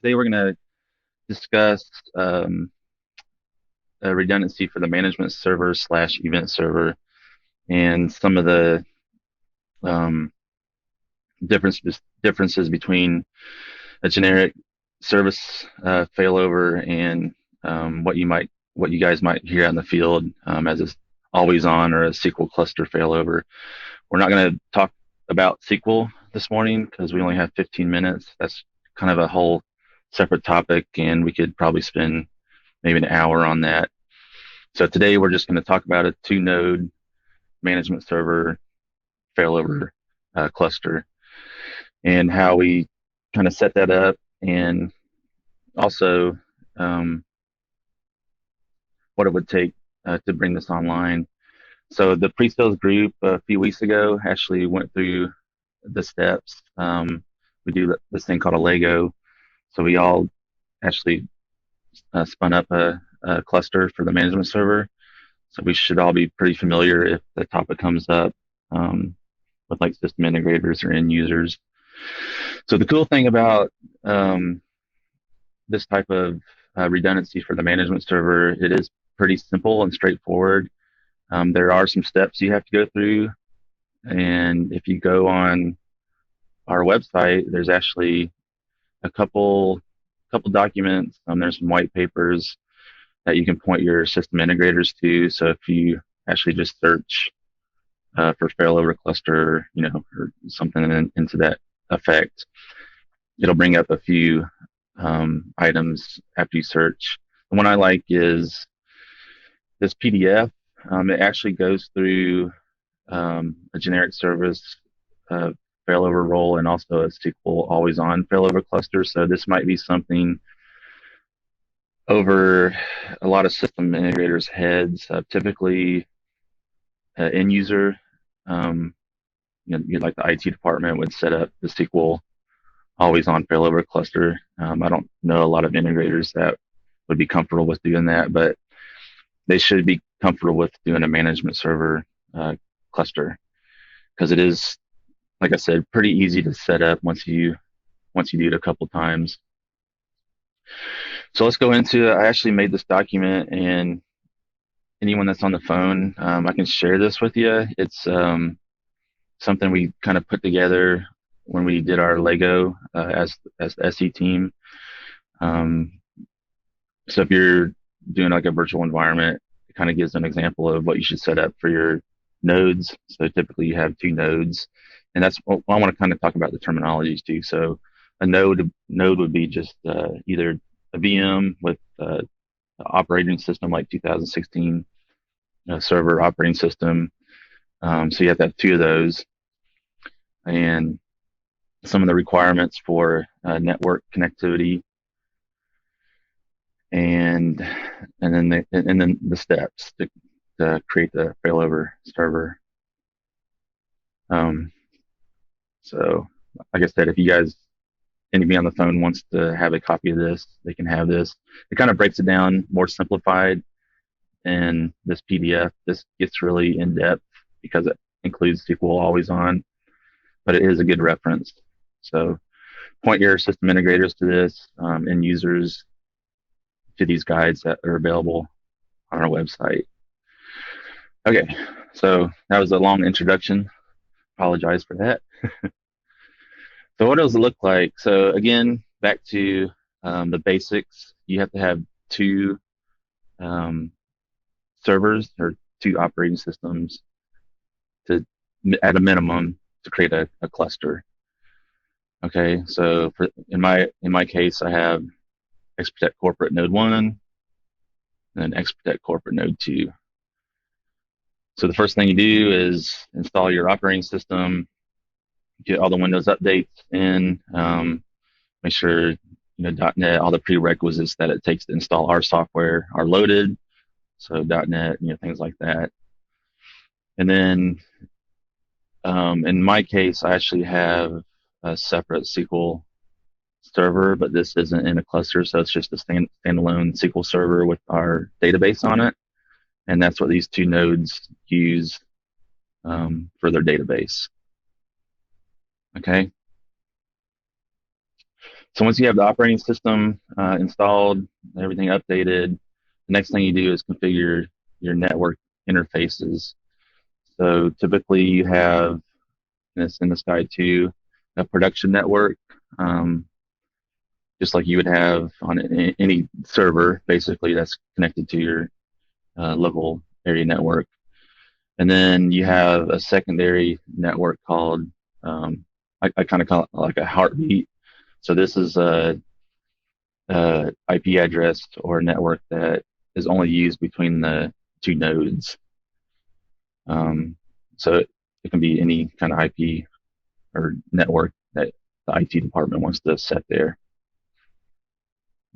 Today we're going to discuss redundancy for the management server slash event server and some of the um, differences between a generic service failover and what you guys might hear out in the field as a always on or a SQL cluster failover. We're not going to talk about SQL this morning because we only have 15 minutes. That's kind of a whole separate topic, and we could probably spend maybe an hour on that. So today we're just going to talk about a two-node management server failover cluster and how we kind of set that up, and also um, what it would take to bring this online. So the pre-sales group a few weeks ago actually went through the steps. We do this thing called a Lego. So we all actually spun up a cluster for the management server. So we should all be pretty familiar if the topic comes up um, with like system integrators or end users. So the cool thing about this type of redundancy for the management server, it is pretty simple and straightforward. There are some steps you have to go through, and if you go on our website, there's actually a couple documents. There's some white papers that you can point your system integrators to. So if you actually just search for failover cluster, or something into that effect, it'll bring up a few items after you search. The one I like is this PDF. It actually goes through a generic service uh, failover role and also a SQL always on failover cluster. So this might be something over a lot of system integrators' heads. Typically, end user, um, like the IT department would set up the SQL always on failover cluster. I don't know a lot of integrators that would be comfortable with doing that, but they should be comfortable with doing a management server cluster because it is, like I said, pretty easy to set up once you do it a couple times. So let's go into it. I actually made this document, and anyone that's on the phone, I can share this with you. It's something we kind of put together when we did our Lego as the SE team. Um, so if you're doing like a virtual environment, it kind of gives an example of what you should set up for your nodes. So typically you have two nodes, and that's well, I want to kind of talk about the terminologies too. So a node would be just either a VM with operating system like 2016 server operating system. So you have to have two of those, and some of the requirements for network connectivity, and then the steps to create the failover server. Um, so, like I said, if you guys anybody on the phone wants to have a copy of this, they can have this. It kind of breaks it down more simplified in this PDF. This gets really in depth because it includes SQL always on, but it is a good reference. So point your system integrators to this and users to these guides that are available on our website. Okay, so that was a long introduction. Apologize for that. So what does it look like? So again, back to the basics. You have to have two um, servers or two operating systems to, at a minimum, to create a cluster. Okay, so in my case, I have Xprotect Corporate Node 1 and then Xprotect Corporate Node 2. So the first thing you do is install your operating system, get all the Windows updates in, make sure .NET, all the prerequisites that it takes to install our software are loaded. So .NET, things like that. And then in my case, I actually have a separate SQL server, but this isn't in a cluster, so it's just a standalone SQL server with our database on it. And that's what these two nodes use for their database. Okay. So once you have the operating system installed, everything updated, the next thing you do is configure your network interfaces. So typically you have this in the Sky 2 a production network, um, just like you would have on any server, basically that's connected to your local area network. And then you have a secondary network called, I kind of call it like a heartbeat. So this is a IP address or network that is only used between the two nodes. Um, so it can be any kind of IP or network that the IT department wants to set there.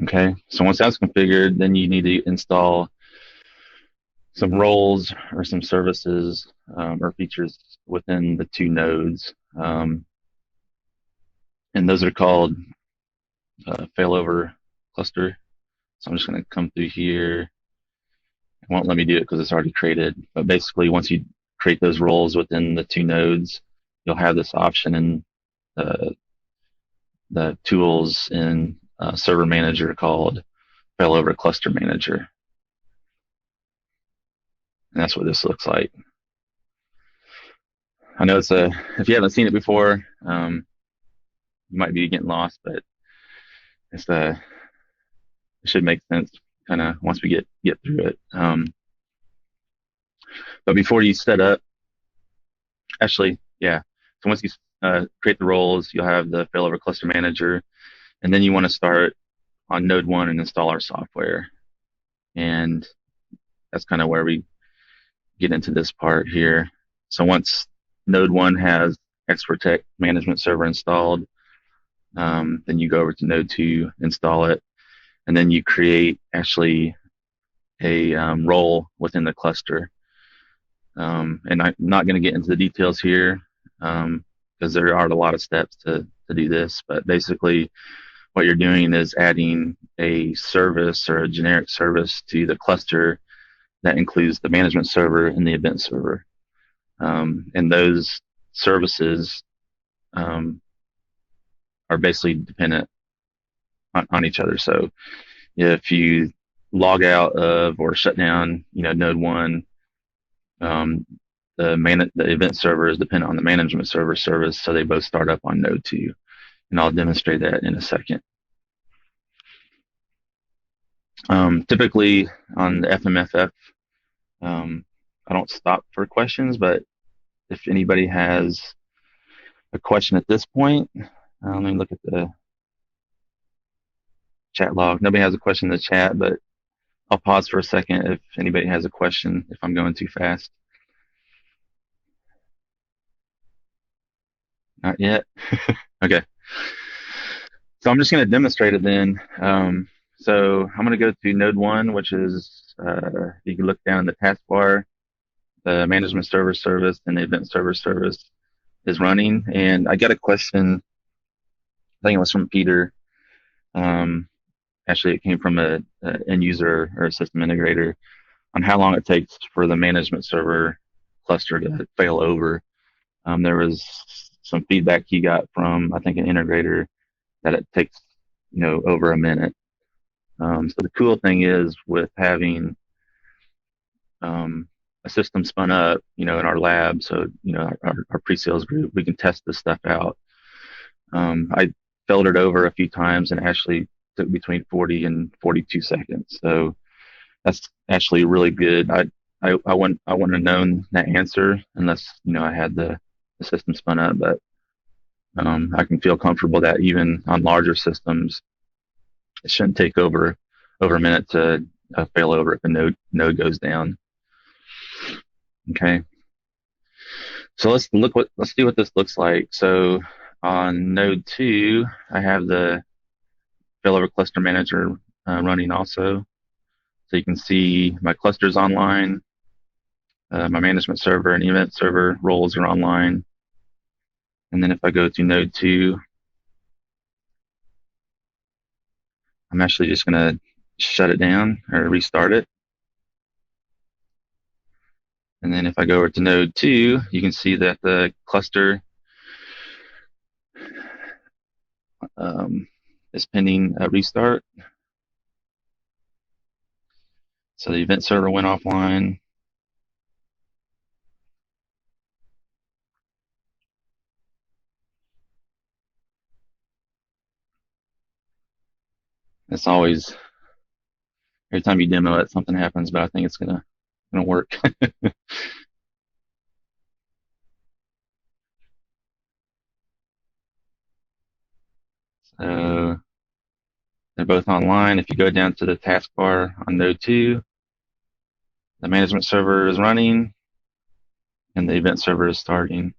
Okay, so once that's configured, then you need to install some roles or some services or features within the two nodes. And those are called failover cluster. So I'm just going to come through here. It won't let me do it because it's already created. But basically, once you create those roles within the two nodes, you'll have this option in the tools in Server Manager called Failover Cluster Manager. And that's what this looks like. I know if you haven't seen it before, you might be getting lost, but it's it should make sense kind of once we get through it. But before you set up, actually, yeah. So once you create the roles, you'll have the Failover Cluster Manager, and then you want to start on Node 1 and install our software. And that's kind of where we get into this part here. So once Node 1 has Expert Management Server installed, then you go over to Node 2, install it, and then you create actually a role within the cluster. And I'm not going to get into the details here because there are a lot of steps to do this, but basically what you're doing is adding a service or a generic service to the cluster that includes the management server and the event server. And those services are basically dependent on each other. So if you log out of or shut down, Node 1, the event server is dependent on the management server service, so they both start up on Node 2. And I'll demonstrate that in a second. Typically on the FMFF, I don't stop for questions, but if anybody has a question at this point, let me look at the chat log. Nobody has a question in the chat, but I'll pause for a second if anybody has a question, if I'm going too fast. Not yet? Okay. So I'm just going to demonstrate it then. So I'm going to go to Node 1, which is, you can look down in the taskbar, the management server service and the event server service is running. And I got a question, I think it was from Peter. Actually, it came from an end user or a system integrator on how long it takes for the management server cluster to fail over. There was some feedback he got from, I think, an integrator that it takes, over a minute. So the cool thing is with having a system spun up, in our lab, so, our pre-sales group, we can test this stuff out. I failed it over a few times and actually took between 40 and 42 seconds. So that's actually really good. I wouldn't have known that answer unless, I had the system spun up, but I can feel comfortable that even on larger systems, it shouldn't take over a minute to fail over if a node goes down. Okay. So let's see what this looks like. So on Node 2, I have the Failover Cluster Manager running also. So you can see my clusters online, my management server and event server roles are online. And then if I go to Node 2, I'm actually just going to shut it down or restart it. And then if I go over to Node 2, you can see that the cluster is pending a restart. So the event server went offline. It's always, every time you demo it, something happens, but I think it's gonna work. So they're both online. If you go down to the taskbar on Node 2, the management server is running and the event server is starting.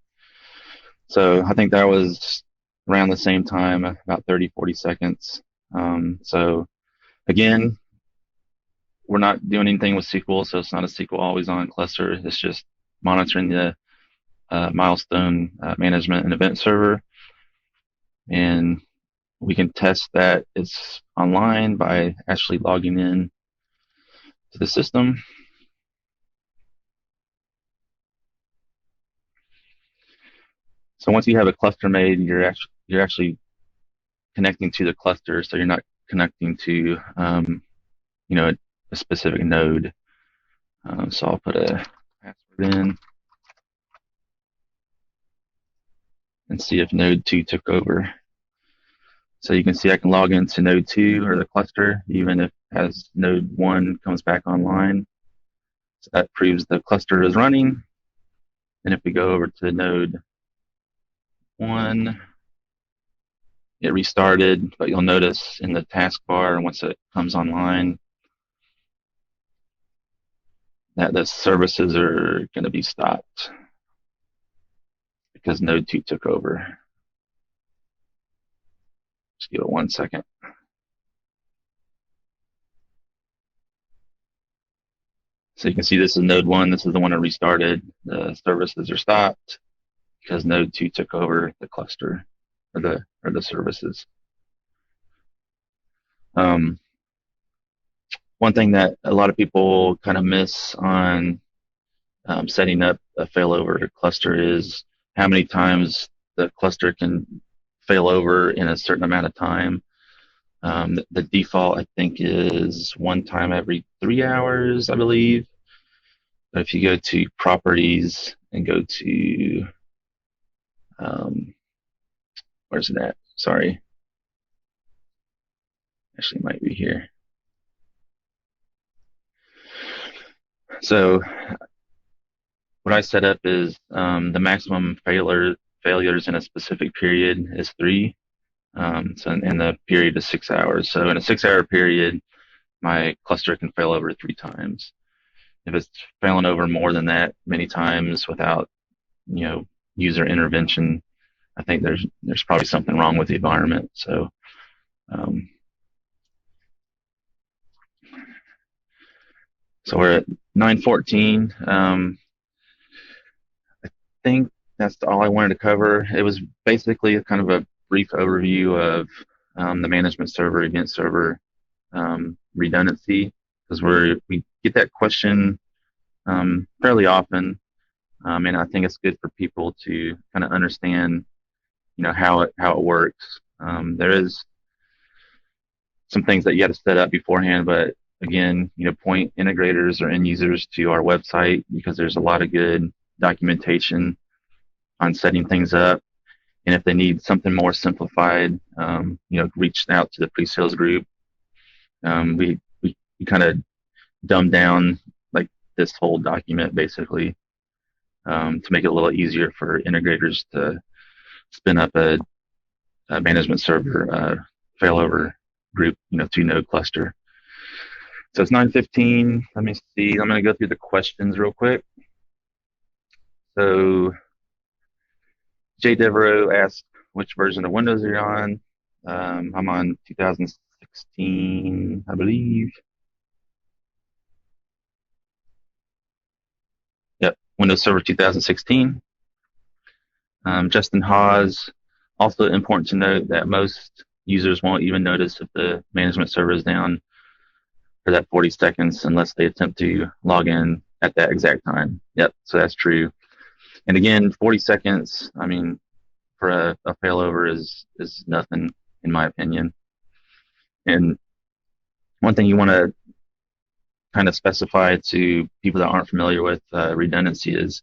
So I think that was around the same time, about 30, 40 seconds. So again, we're not doing anything with SQL, so it's not a SQL always on cluster. It's just monitoring the milestone management and event server. And we can test that it's online by actually logging in to the system. So once you have a cluster made, you're actually connecting to the cluster, so you're not connecting to a specific node. So I'll put a password in and see if node 2 took over. So you can see I can log into node 2 or the cluster, even if as node 1 comes back online. So that proves the cluster is running. And if we go over to node 1, it restarted, but you'll notice in the taskbar, once it comes online, that the services are going to be stopped because node 2 took over. Just give it 1 second. So you can see this is node 1. This is the one that restarted. The services are stopped because node 2 took over the cluster or the services. One thing that a lot of people kind of miss on setting up a failover cluster is how many times the cluster can fail over in a certain amount of time. The default, I think, is 1 time every 3 hours, I believe. But if you go to properties and go to, where's it at? Sorry. Actually, it might be here. So what I set up is the maximum failures in a specific period is 3. And the period is 6 hours. So in a 6-hour period, my cluster can fail over 3 times. If it's failing over more than that many times without, user intervention, I think there's probably something wrong with the environment. So, so we're at 9:14. I think that's all I wanted to cover. It was basically a kind of a brief overview of the management server, event server, redundancy, because we get that question fairly often, and I think it's good for people to kind of understand, how it works. There is some things that you have to set up beforehand, but again, point integrators or end users to our website because there's a lot of good documentation on setting things up. And if they need something more simplified, reach out to the pre-sales group. We kind of dumb down like this whole document basically to make it a little easier for integrators to spin up a management server failover group, 2-node cluster. So it's 9:15. Let me see. I'm going to go through the questions real quick. So Jay Devereaux asked which version of Windows are you on. I'm on 2016, I believe. Yep, Windows Server 2016. Justin Hawes, also important to note that most users won't even notice if the management server is down for that 40 seconds unless they attempt to log in at that exact time. Yep, so that's true. And again, 40 seconds, I mean, for a failover is nothing, in my opinion. And one thing you want to kind of specify to people that aren't familiar with redundancy is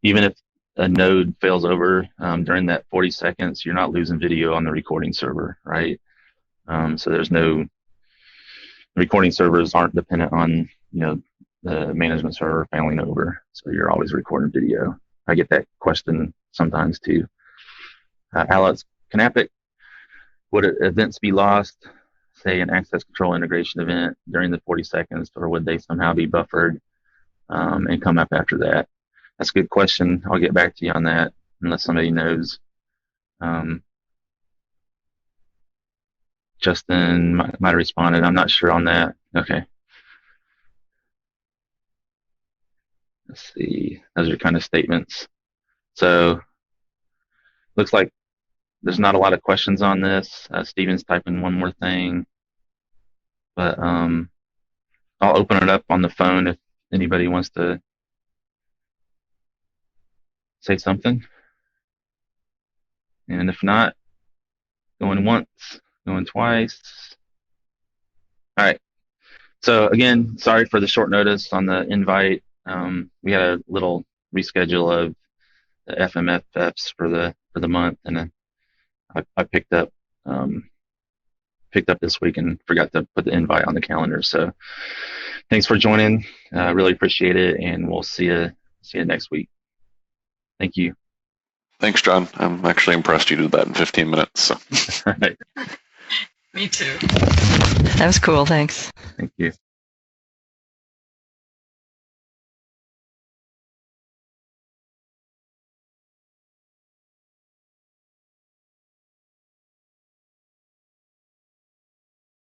even if a node fails over during that 40 seconds, you're not losing video on the recording server, right? So there's no recording servers aren't dependent on the management server failing over, so you're always recording video. I get that question sometimes too. Alex Knappich, would events be lost, say an access control integration event during the 40 seconds, or would they somehow be buffered and come up after that? That's a good question. I'll get back to you on that unless somebody knows. Justin might have responded. I'm not sure on that. Okay. Let's see. Those are kind of statements. So looks like there's not a lot of questions on this. Steven's typing one more thing, but I'll open it up on the phone if anybody wants to say something. And if not, going once, going twice. All right. So again, sorry for the short notice on the invite. We had a little reschedule of the FMFFs for the month, and I picked up this week and forgot to put the invite on the calendar. So thanks for joining. Really appreciate it, and we'll see you next week. Thank you. Thanks, John. I'm actually impressed you did that in 15 minutes. So. Right. Me too. That was cool. Thanks. Thank you.